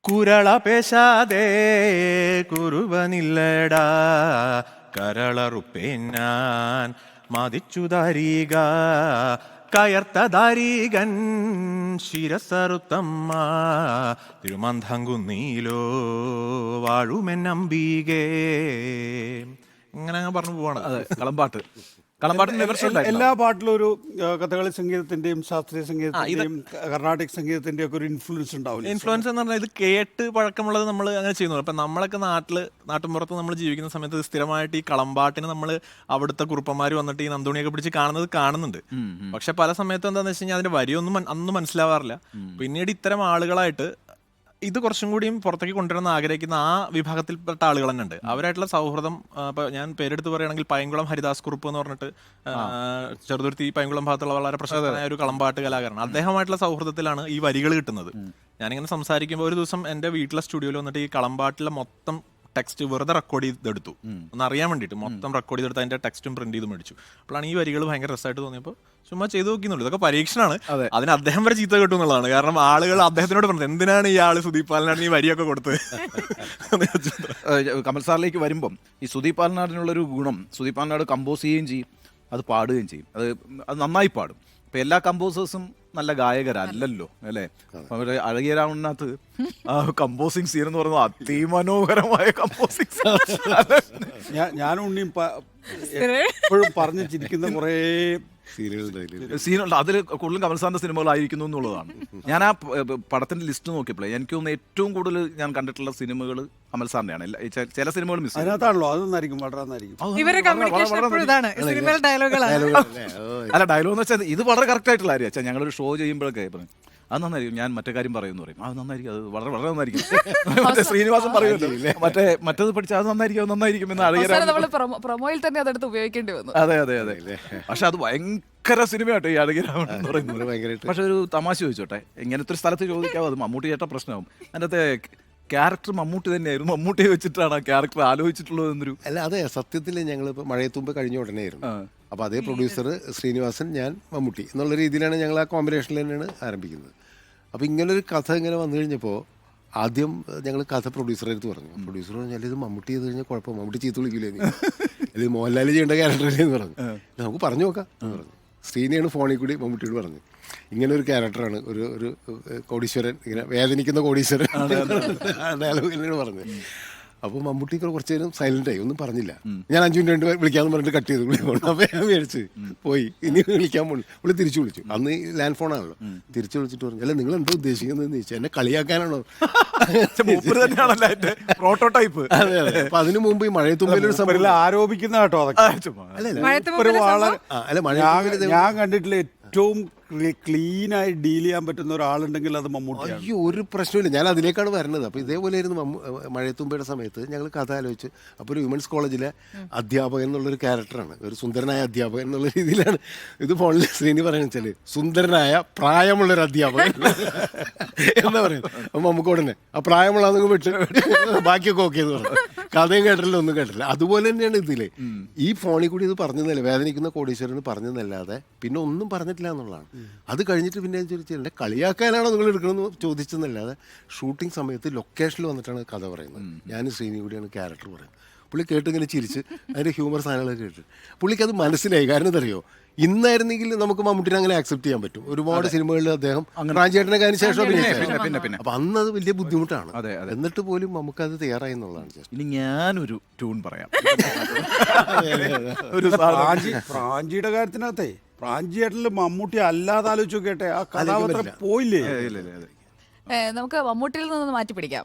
കുരള പേശാതെ കുറുവനില്ലടാ കരളറുപ്പേൻ ഞാൻ മതിച്ചു ദാരിക കയർത്ത ദാരികൻ ശിരസറുത്തമ്മ തിരുമന്തങ്കുന്നീലോ വാഴുമെന്നമ്പീകേ. ഇങ്ങനെ അങ്ങ് പറഞ്ഞു പോവാണ്. അതെ, കളമ്പാട്ട്. കളമ്പാട്ടിന് എല്ലാ പാട്ടിലും ഒരു കഥകളി സംഗീതത്തിന്റെയും ശാസ്ത്രീയ സംഗീതത്തിന്റെയും കർണാടിക് സംഗീതത്തിന്റെയും ഒക്കെ ഒരു ഇൻഫ്ലുവൻസ് ഉണ്ടാവില്ല. ഇൻഫ്ലുവൻസ് എന്ന് പറഞ്ഞാൽ ഇത് കേട്ട് പഴക്കമുള്ളത് നമ്മൾ അങ്ങനെ ചെയ്യുന്നു. അപ്പം നമ്മളൊക്കെ നാട്ടിൻപുറത്ത് നമ്മൾ ജീവിക്കുന്ന സമയത്ത് സ്ഥിരമായിട്ട് ഈ കളമ്പാട്ടിന് നമ്മൾ അവിടുത്തെ കുറുപ്പന്മാർ വന്നിട്ട് ഈ നന്ദുണിയൊക്കെ പിടിച്ച് കാണുന്നുണ്ട്. പക്ഷെ പല സമയത്തും എന്താണെന്ന് വെച്ച് കഴിഞ്ഞാൽ അതിന്റെ വരിയൊന്നും അന്ന് മനസ്സിലാവാറില്ല. പിന്നീട് ഇത്തരം ആളുകളായിട്ട് ഇത് കുറച്ചും കൂടിയും പുറത്തേക്ക് കൊണ്ടുവരുന്ന ആഗ്രഹിക്കുന്ന ആ വിഭാഗത്തിൽപ്പെട്ട ആളുകൾ തന്നെ ഉണ്ട്. അവരായിട്ടുള്ള സൗഹൃദം, ഇപ്പൊ ഞാൻ പേരെടുത്ത് പറയുകയാണെങ്കിൽ പൈങ്കുളം ഹരിദാസ് കുറുപ്പ് എന്ന് പറഞ്ഞിട്ട് ചെറുതുരുത്തി പൈങ്കുളം ഭാഗത്തുള്ള വളരെ പ്രശസ്തനായ ഒരു കളമ്പാട്ട് കലാകാരൻ. അദ്ദേഹമായിട്ടുള്ള സൗഹൃദത്തിലാണ് ഈ വരികൾ കിട്ടുന്നത്. ഞാനിങ്ങനെ സംസാരിക്കുമ്പോൾ ഒരു ദിവസം എൻ്റെ വീട്ടിലെ സ്റ്റുഡിയോയിൽ വന്നിട്ട് ഈ കളമ്പാട്ടിലെ മൊത്തം ടെക്സ്റ്റ് വെറുതെ റെക്കോർഡ് ചെയ്തെടുത്തു, ഒന്ന് അറിയാൻ വേണ്ടിയിട്ട് മൊത്തം റെക്കോർഡ് ചെയ്തെടുത്ത് അതിന്റെ ടെക്സ്റ്റും പ്രിന്റ് ചെയ്ത് മേടിച്ചു. അപ്പോഴാണ് ഈ വരികൾ ഭയങ്കര രസമായിട്ട് തോന്നിയപ്പോൾ ചുമ്മാ ചെയ്തു നോക്കുന്നുള്ളൂ. ഇതൊക്കെ പരീക്ഷണമാണ്. അതിന് അദ്ദേഹം വരെ ചീത്ത കിട്ടും എന്നുള്ളതാണ്. കാരണം ആളുകൾ അദ്ദേഹത്തിനോട് പറഞ്ഞത് എന്തിനാണ് ഈ ആള് സുദീപ് പാലനാട് ഈ വരിയൊക്കെ കൊടുത്തത്. കമൽ സാറിലേക്ക് വരുമ്പം ഈ സുദീപ് പാലനാടിനുള്ളൊരു ഗുണം, സുദീപ് പാലനാട് കമ്പോസ് ചെയ്യുകയും ചെയ്യും, അത് പാടുകയും ചെയ്യും. അത് നന്നായി പാടും. ഇപ്പം എല്ലാ കമ്പോസേഴ്സും നല്ല ഗായകരല്ലല്ലോ, അല്ലേ? അവരുടെ അഴകിയ രാവണനകത്ത് കമ്പോസിങ് സീൻ എന്ന് പറയുന്നത് അതിമനോഹരമായ കമ്പോസിങ്. ഞാനും ഉണ്ണിയും എപ്പോഴും പറഞ്ഞു ചിരിക്കുന്ന കുറേ സീനുണ്ട്. അതിൽ കൂടുതലും കമൽ സാറിന്റെ സിനിമകളായിരിക്കുന്നു എന്നുള്ളതാണ്. ഞാൻ ആ പടത്തിന്റെ ലിസ്റ്റ് നോക്കിയപ്പോഴേ എനിക്ക് തോന്നുന്നു ഏറ്റവും കൂടുതൽ ഞാൻ കണ്ടിട്ടുള്ള സിനിമകൾ കമൽ സാറിന്റെയാണ്. ചില സിനിമകൾ മിസ് അതിനകത്താണല്ലോ, അതൊന്നായിരിക്കും വളരെ അല്ല, ഡയലോഗ് എന്ന് വെച്ചാൽ ഇത് വളരെ കറക്റ്റ് ആയിട്ടുള്ള കാര്യം. വെച്ചാൽ ഞങ്ങളൊരു ഷോ ചെയ്യുമ്പോഴൊക്കെ പറയും അത് നന്നായിരിക്കും, ഞാൻ മറ്റേ കാര്യം പറയുമെന്ന് പറയും. അത് നന്നായിരിക്കും, അത് വളരെ വളരെ നന്നായിരിക്കും. മറ്റേ ശ്രീനിവാസൻ പറയുമല്ലോ, മറ്റേത് പഠിച്ചാൽ അത് നന്നായിരിക്കും എന്ന് പ്രൊമോയിൽ തന്നെ അതെടുത്ത് ഉപയോഗിക്കേണ്ടി വന്നു. അതെ അതെ അതെ. പക്ഷെ അത് ഭയങ്കര സിനിമയാട്ടോ ഈ അഴകിരാവണൻ എന്ന് പറയുന്നത്. പക്ഷെ ഒരു തമാശ ചോദിച്ചോട്ടെ, ഇങ്ങനത്തെ ഒരു സ്ഥലത്ത് ചോദിക്കാവോ, അത് മമ്മൂട്ടി ചേട്ട പ്രശ്നമാവും. അതിനകത്തെ ക്യാരക്ടർ മമ്മൂട്ടി തന്നെയായിരുന്നു, മമ്മൂട്ടിയെ വെച്ചിട്ടാണ് ആ ക്യാരക്ടർ ആലോചിച്ചിട്ടുള്ളത് എന്നൊരു. അല്ല, അതെ, സത്യത്തിൽ ഞങ്ങളിപ്പോൾ മഴയത്തുമ്പ് കഴിഞ്ഞ ഉടനെയായിരുന്നു. അപ്പോൾ അതേ പ്രൊഡ്യൂസർ ശ്രീനിവാസൻ, ഞാൻ, മമ്മൂട്ടി എന്നുള്ള രീതിയിലാണ് ഞങ്ങൾ ആ കോമ്പിനേഷനിൽ തന്നെയാണ് ആരംഭിക്കുന്നത്. അപ്പോൾ ഇങ്ങനൊരു കഥ ഇങ്ങനെ വന്നു കഴിഞ്ഞപ്പോൾ ആദ്യം ഞങ്ങൾ കഥ പ്രൊഡ്യൂസറെ അടുത്ത് പറഞ്ഞു. പ്രൊഡ്യൂസർ പറഞ്ഞാൽ ഇത് മമ്മൂട്ടി ചെയ്ത് കഴിഞ്ഞാൽ കുഴപ്പം, മമ്മൂട്ടി ചീത്ത വിളിക്കില്ലേ, ഇത് മോഹൻലാൽ ചെയ്യേണ്ട ക്യാരക്ടറല്ലേ എന്ന് പറഞ്ഞു. നമുക്ക് പറഞ്ഞു നോക്കാം എന്ന് പറഞ്ഞു. ശ്രീനിയാണ് ഫോണിൽ കൂടി മമ്മൂട്ടിയോട് പറഞ്ഞു, ഇങ്ങനെ ഒരു ക്യാരക്ടറാണ്, ഒരു കോടീശ്വരൻ, ഇങ്ങനെ വേദനിക്കുന്ന കോടീശ്വരൻ ഡയലോഗ് പറഞ്ഞു. അപ്പോൾ മമ്മൂട്ടി കുറച്ച് നേരം സൈലന്റ് ആയി, ഒന്നും പറഞ്ഞില്ല. ഞാൻ 5 മിനിറ്റ് വിളിക്കാമെന്ന് പറഞ്ഞിട്ട് കട്ട് ചെയ്ത് വിളിക്കണം. അപ്പോൾ ഞാൻ മേടിച്ച് പോയി, ഇനി വിളിക്കാൻ പോയി. പുള്ളി തിരിച്ചു വിളിച്ചു. അന്ന് ലാൻഡ് ഫോണാണല്ലോ. തിരിച്ചു വിളിച്ചിട്ട് പറഞ്ഞു, അല്ല നിങ്ങൾ എന്താ ഉദ്ദേശിക്കുന്നതെന്ന് ചോദിച്ചാൽ, എന്നെ കളിയാക്കാനാണോ? പ്രോട്ടോടൈപ്പ്. അതെ അതെ. അപ്പൊ അതിനു മുമ്പ് ഈ മഴയത്തുമ്പിലൊരു സംഭവം ആരോപിക്കുന്ന കേട്ടോ അതൊക്കെ. ഞാൻ കണ്ടിട്ടില്ല ഏറ്റവും ക്ലീനായി ഡീൽ ചെയ്യാൻ പറ്റുന്ന ഒരാളുണ്ടെങ്കിൽ അത് മമ്മൂട്ടിയാണ്. അയ്യോ, ഒരു പ്രശ്നമില്ല. ഞാൻ അതിലേക്കാണ് വരുന്നത്. അപ്പോൾ ഇതേപോലെ ആയിരുന്നു മഴയത്തുമ്പയുടെ സമയത്ത് ഞങ്ങൾ കഥ ആലോചിച്ച്. അപ്പോൾ ഒരു വിമൻസ് കോളേജിലെ അധ്യാപകൻ എന്നുള്ളൊരു ക്യാരക്ടറാണ്, ഒരു സുന്ദരനായ അധ്യാപകൻ എന്നുള്ള രീതിയിലാണ് ഇത് ഫോണിൽ ശ്രീനി പറയുന്നത് വെച്ചാൽ, സുന്ദരനായ പ്രായമുള്ളൊരു അധ്യാപകൻ എന്താ പറയുന്നത്. അപ്പം നമുക്ക് ഉടനെ ആ പ്രായമുള്ളതെന്ന് വിട്ട് ബാക്കിയൊക്കെ ഓക്കെ എന്ന് പറഞ്ഞു. കഥയും കേട്ടില്ല, ഒന്നും കേട്ടില്ല. അതുപോലെ തന്നെയാണ് ഇതിലെ ഈ ഫോണിൽ കൂടി ഇത് പറഞ്ഞതല്ലേ, വേദനിക്കുന്ന കോടീശ്വരന് പറഞ്ഞതല്ലാതെ പിന്നെ ഒന്നും പറഞ്ഞിട്ടില്ല എന്നുള്ളതാണ്. അത് കഴിഞ്ഞിട്ട് പിന്നെ ചോദിച്ചിട്ടുണ്ട്, കളിയാക്കാനാണോ നിങ്ങൾ എടുക്കണമെന്ന് ചോദിച്ചെന്നല്ലാതെ ഷൂട്ടിംഗ് സമയത്ത് ലൊക്കേഷനിൽ വന്നിട്ടാണ് കഥ പറയുന്നത്. ഞാൻ ശ്രീനി കൂടിയാണ് ക്യാരക്ടർ പറയുന്നത്. പുള്ളി കേട്ടിങ്ങനെ ചിരിച്ച് അതിൻ്റെ ഹ്യൂമർ സാധനങ്ങളൊക്കെ കേട്ട് പുള്ളിക്ക് അത് മനസ്സിലായി. കാരണം എന്തറിയോ, ഇന്നായിരുന്നെങ്കിൽ നമുക്ക് മമ്മൂട്ടിനെ അങ്ങനെ ആക്സെപ്റ്റ് ചെയ്യാൻ പറ്റും. ഒരുപാട് സിനിമകളിൽ അദ്ദേഹം റാഞ്ചേട്ടനൊക്കെ അതിന് ശേഷം അഭിനയിച്ചു. അപ്പൊ അന്ന് അത് വലിയ ബുദ്ധിമുട്ടാണ്. എന്നിട്ട് പോലും നമുക്കത് തയ്യാറായി എന്നുള്ളതാണ്. ഇനി ഞാനൊരു ട്യൂൺ പറയാം. ഒരു പ്രാഞ്ചിയുടെ കാര്യത്തിനകത്തെ പ്രാഞ്ചിയേട്ടനിൽ മമ്മൂട്ടി അല്ലാതെ ആലോചിച്ച് നോക്കട്ടെ, ആ കഥാപാത്രം പോയില്ലേ. നമുക്ക് മമ്മൂട്ടിയിൽ നിന്ന് മാറ്റി പിടിക്കാം.